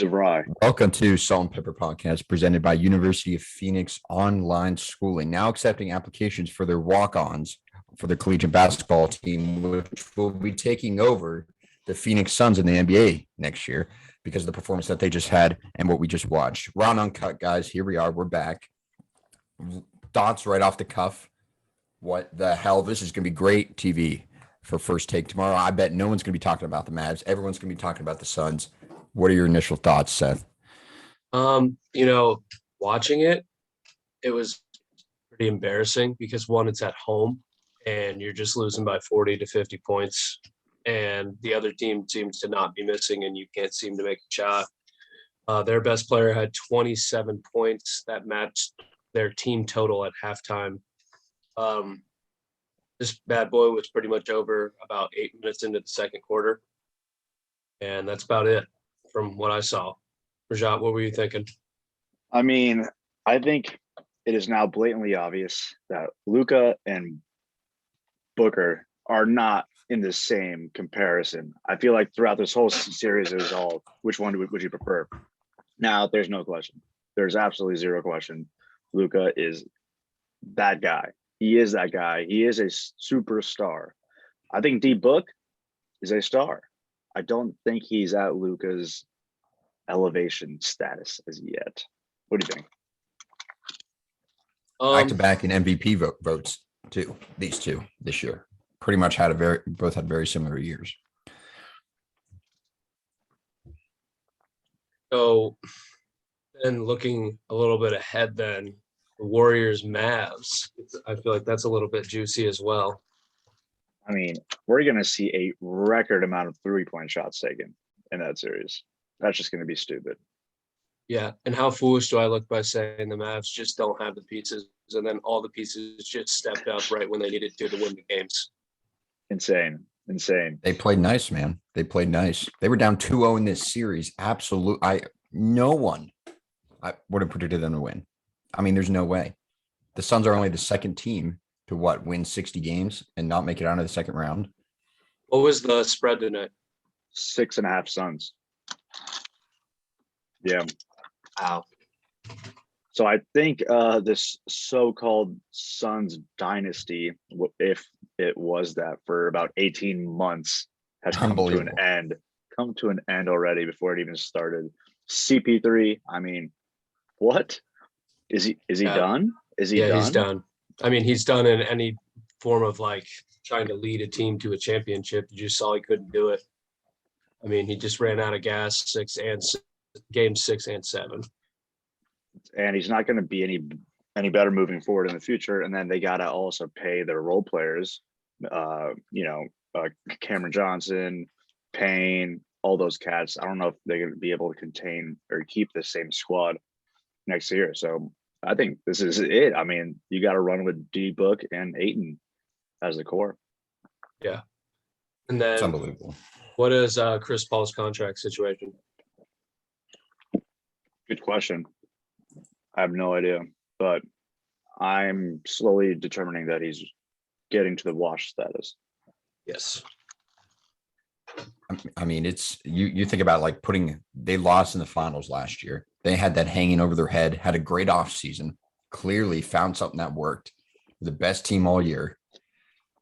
DeVry. Welcome to Salt and Pepper Podcast presented by University of Phoenix Online Schooling, now accepting applications for their walk-ons for the collegiate basketball team, which will be taking over the Phoenix Suns in the NBA next year because of the performance that they just had and what we just watched. Round Uncut, guys. Here we are. We're back. Thoughts right off the cuff. What the hell? This is going to be great TV for First Take tomorrow. I bet no one's going to be talking about the Mavs. Everyone's going to be talking about the Suns. What are your initial thoughts, Seth? Watching it, it was pretty embarrassing because one, it's at home and you're just losing by 40 to 50 points. And the other team seems to not be missing and you can't seem to make a shot. Their best player had 27 points that matched their team total at halftime. This bad boy was pretty much over about 8 minutes into the second quarter. And that's about it from what I saw. Rajat, what were you thinking? I mean, I think it is now blatantly obvious that Luka and Booker are not in the same comparison. I feel like throughout this whole series, it was all, which one would you prefer? Now, there's no question. There's absolutely zero question. Luka is that guy. He is that guy. He is a superstar. I think D-Book is a star. I don't think he's at Luka's elevation status as yet. What do you think? Back to back in MVP votes too. These two this year pretty much both had very similar years. So then looking a little bit ahead, then the Warriors Mavs. I feel like that's a little bit juicy as well. I mean, we're going to see a record amount of 3-point shots taken in that series. That's just going to be stupid. Yeah. And how foolish do I look by saying the Mavs just don't have the pieces and then all the pieces just stepped up right when they needed to win the games? Insane. They played nice, man. They played nice. They were down 2-0 in this series. No one would have predicted them to win. I mean, there's no way. The Suns are only the second team to win 60 games and not make it out of the second round. What was the spread tonight? 6.5 Suns. Yeah. Wow. So I think this so-called Suns dynasty, if it was that for about 18 months, has come to an end already before it even started. CP3, I mean, what? Is he done? Is he done? Yeah, he's done. I mean, he's done in any form of like trying to lead a team to a championship. You just saw he couldn't do it. I mean, he just ran out of gas games 6 and 7. And he's not going to be any better moving forward in the future. And then they got to also pay their role players, Cameron Johnson, Payne, all those cats. I don't know if they're going to be able to contain or keep the same squad next year. So I think this is it. I mean, you got to run with D-Book and Ayton as the core. Yeah. And then it's unbelievable. What is Chris Paul's contract situation? Good question. I have no idea, but I'm slowly determining that he's getting to the wash status. Yes. I mean, it's you think about like they lost in the finals last year. They had that hanging over their head, had a great offseason, clearly found something that worked. The best team all year.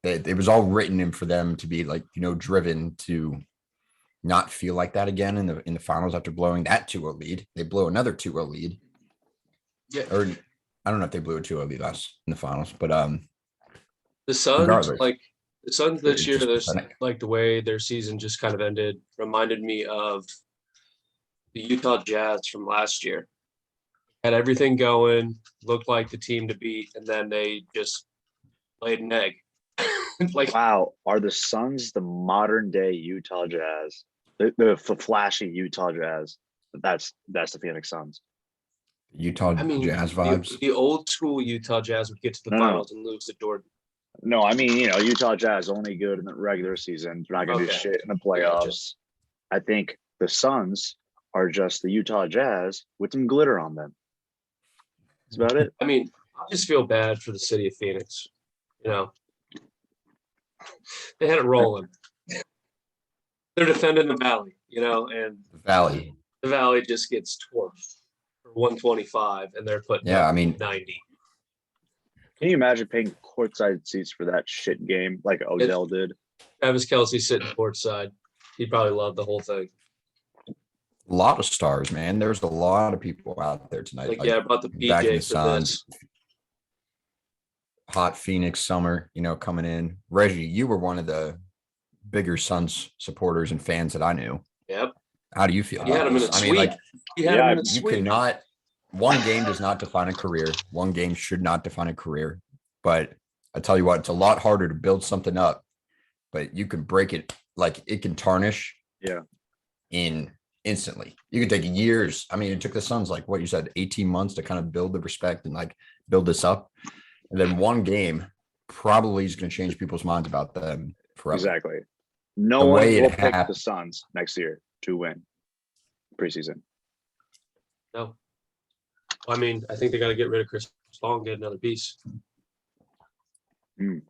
It was all written in for them to be like, driven to not feel like that again in the finals after blowing that 2-0 lead. They blow another 2-0 lead. Yeah. Or I don't know if they blew a 2-0 lead last in the finals, but the Suns, the Suns this year, pathetic. like the way their season just kind of ended, reminded me of the Utah Jazz from last year. Had everything going, looked like the team to beat, and then they just laid an egg. Wow, are the Suns the modern day Utah Jazz? The flashy Utah Jazz. That's the Phoenix Suns. Jazz vibes. The old school Utah Jazz would get to the finals and lose to Jordan. No, I mean, Utah Jazz only good in the regular season. They're not going to do shit in the playoffs. I think the Suns are just the Utah Jazz with some glitter on them. That's about it. I mean, I just feel bad for the city of Phoenix. They had it rolling. They're defending the Valley, and Valley. The Valley just gets torched for 125, and they're putting Yeah, up I mean, 90. Can you imagine paying courtside seats for that shit game like Odell did? Travis Kelce sitting courtside. He'd probably love the whole thing. a lot of stars, man. There's a lot of people out there tonight. Like, yeah, I brought the back in PJ the for Suns, this. hot Phoenix summer, coming in. Reggie, you were one of the bigger Suns supporters and fans that I knew. Yep. How do you feel He had about him in this? a I mean, sweep. like, He had him in a you sweep. cannot. One game does not define a career. One game should not define a career. But I tell you what, it's a lot harder to build something up, but you can break it. Like, it can tarnish. Yeah. In instantly, you could take years. I mean, it took the Suns, like what you said, 18 months to kind of build the respect and like build this up, and then one game probably is going to change people's minds about them forever. Exactly. No The one way it will pick the happened. Suns next year to win preseason. No. I mean, I think they got to get rid of Chris Paul and get another piece. Mm.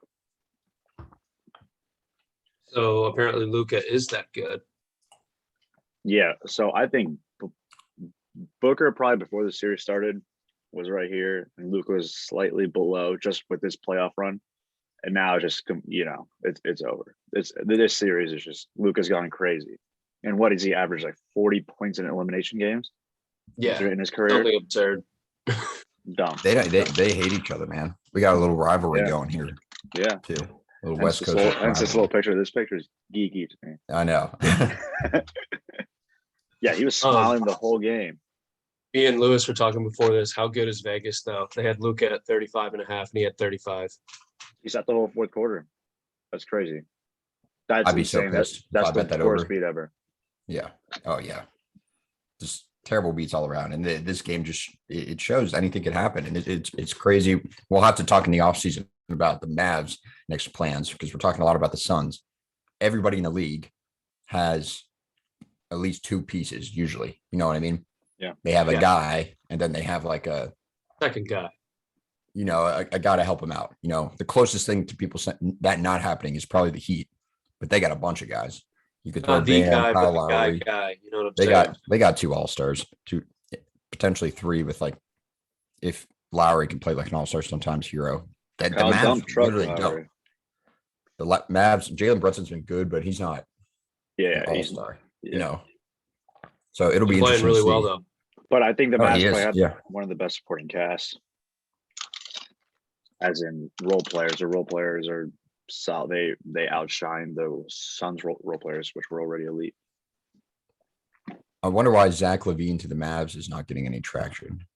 So apparently Luka is that good. Yeah. So I think Booker probably before the series started was right here, and Luke was slightly below just with this playoff run. And now just it's over. This series is just Luka's gone crazy. And what does he average, like 40 points in elimination games? Yeah. In his career? Something absurd. Dumb. They hate each other, man. We got a little rivalry going here. Yeah. Too. A little Hence West this Coast. little, hence this little picture. This picture is geeky to me. I know. Yeah, he was smiling the whole game. Me and Lewis were talking before this. How good is Vegas though? They had Luka at 35.5 and he had 35. He sat the whole fourth quarter. That's crazy. That's I'd be so insane. pissed That's if I the bet that worst over. beat ever. Yeah. Oh yeah. Just terrible beats all around. And this game just it shows anything can happen. And it's crazy. We'll have to talk in the offseason about the Mavs next plans because we're talking a lot about the Suns. Everybody in the league has at least two pieces usually. You know what I mean? Yeah. They have a guy and then they have like a second guy. A guy to help him out. The closest thing to people that not happening is probably the Heat, but they got a bunch of guys. You could throw the Bam, guy, Kyle but the Lowry. guy. You know what I'm saying? They got two all-stars, two, potentially three with like if Lowry can play like an all-star sometimes hero. The Mavs literally don't. The Mavs, Jalen Brunson's been good, but he's not an all-star. So it'll be playing interesting really to see. well though. But I think the Mavs probably have yeah. one of the best supporting casts. As in role players are solid. They outshine the Suns role players, which were already elite. I wonder why Zach LaVine to the Mavs is not getting any traction.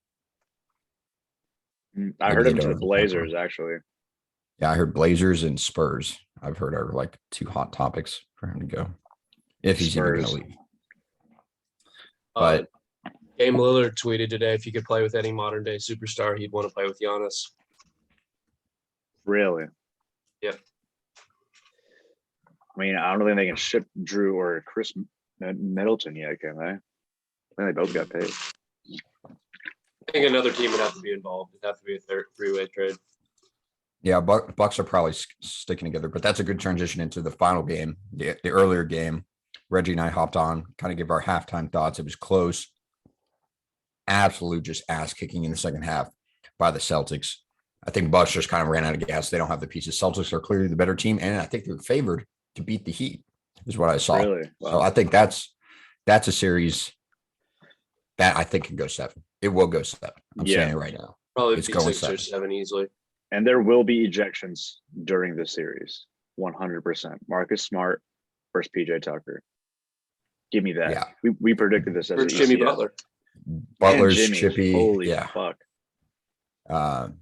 I heard him to the Blazers, actually. Yeah, I heard Blazers and Spurs. I've heard are like two hot topics for him to go. If he's even going to leave. But Dame Lillard tweeted today if he could play with any modern day superstar, he'd want to play with Giannis. Really? Yep. I mean, I don't think they can ship Drew or Chris Middleton yet, can they? I think they both got paid. I think another team would have to be involved. It'd have to be a three-way trade. Yeah, Bucks are probably sticking together, but that's a good transition into the final game, the earlier game. Reggie and I hopped on, kind of give our halftime thoughts. It was close. Absolute just ass kicking in the second half by the Celtics. I think Bucks just kind of ran out of gas. They don't have the pieces. Celtics are clearly the better team, and I think they're favored to beat the Heat, is what I saw. Really? Wow. So I think that's a series that I think can go 7. It will go 7. I'm saying it right now. Probably it's be going 6 or 7 easily. And there will be ejections during the series. 100%. Marcus Smart versus PJ Tucker. Give me that. Yeah. We predicted this as Jimmy Butler. Butler's Jimmy, chippy. Holy yeah. fuck.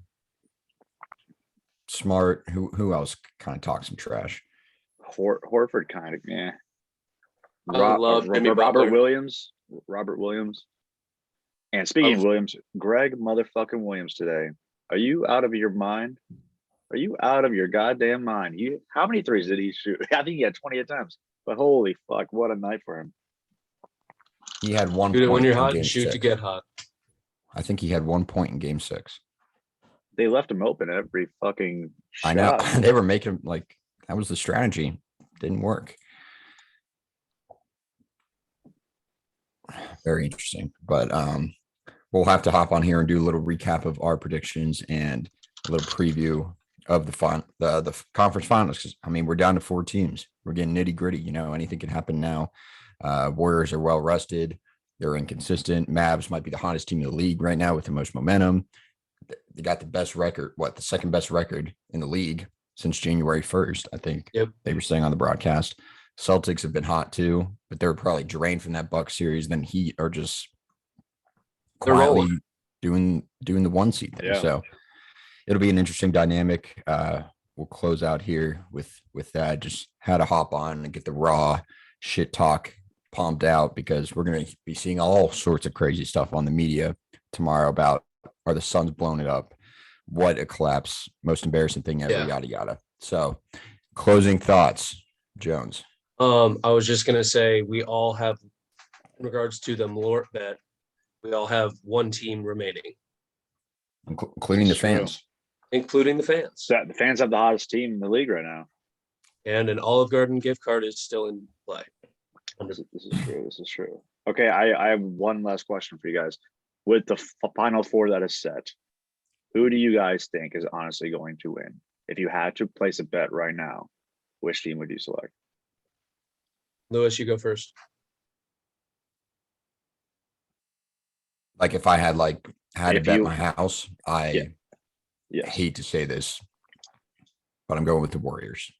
Smart. Who else kind of talks some trash? Horford kind of, yeah. Robert Williams. Robert Williams. And speaking of Williams, Greg motherfucking Williams today. Are you out of your mind? Are you out of your goddamn mind? How many threes did he shoot? I think he had 20 attempts. But holy fuck, what a night for him. He had 1 Shoot it point when you're in hot game and shoot 6. to get hot. I think he had 1 point in game 6. They left him open every fucking shot. I know. They were making like that was the strategy. Didn't work. Very interesting. But we'll have to hop on here and do a little recap of our predictions and a little preview of the conference finals. 'Cause, I mean, we're down to 4 teams. We're getting nitty gritty. You know, anything can happen now. Warriors are well rested. They're inconsistent. Mavs might be the hottest team in the league right now with the most momentum. They got the best record, the second best record in the league since January 1st, I think. Yep. They were saying on the broadcast. Celtics have been hot too, but they're probably drained from that Bucks series. Then Heat are just quietly doing the 1 seed thing. Yeah. So it'll be an interesting dynamic. We'll close out here with that. Just had to hop on and get the raw shit talk pumped out because we're going to be seeing all sorts of crazy stuff on the media tomorrow about are the Suns blowing it up? What a collapse. Most embarrassing thing ever, yada, yada. So closing thoughts, Jones. I was just going to say we all have, in regards to the Malort bet, we all have 1 team remaining. Including the fans. Including the fans. The fans have the hottest team in the league right now. And an Olive Garden gift card is still in play. This is true. This is true. Okay, I have one last question for you guys. With the final 4 that is set, who do you guys think is honestly going to win? If you had to place a bet right now, which team would you select? Lewis, you go first. Like if I had to bet my house, I Yes. hate to say this, but I'm going with the Warriors.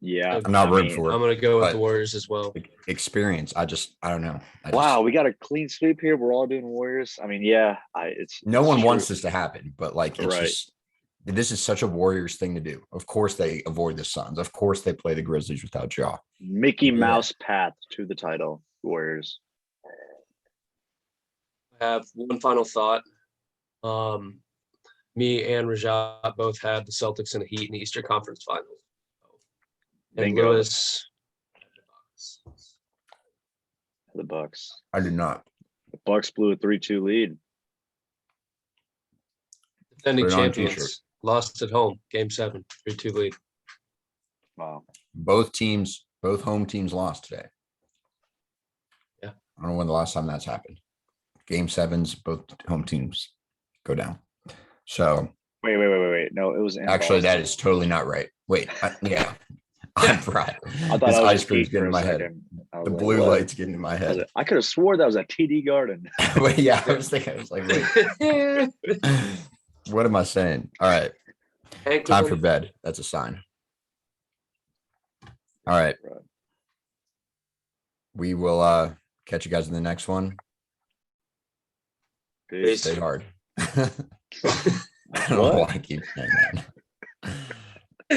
Yeah, I'm not rooting for it. I'm going to go with but the Warriors as well. Experience. I don't know. Wow, we got a clean sweep here. We're all doing Warriors. I mean, No one true. wants this to happen, but it's Right. just this is such a Warriors thing to do. Of course they avoid the Suns. Of course they play the Grizzlies without Ja. Mickey Mouse path to the title. Warriors. I have one final thought. Me and Rajat both had the Celtics and the Heat in the Eastern Conference Finals. And Bingo. Lewis, The Bucks. I did not. The Bucks blew a 3-2 lead. defending Put it on a champions, t-shirt. lost at home, Game 7, 3-2 lead. Wow. Both home teams lost today. Yeah. I don't know when the last time that's happened. Game 7s, both home teams go down. So Wait. No, it was in actually, Boston. that is totally not right. Wait, yeah. I'm right. I thought This I was ice cream's geek getting in for a my head. second. I was The like, blue what? light's getting in my head. I could have swore that was a TD Garden. Wait, yeah, I was like, wait. What am I saying? All right. Time for bed. That's a sign. All right. Right. We will catch you guys in the next one. Peace. Stay hard. I don't know why I keep saying that.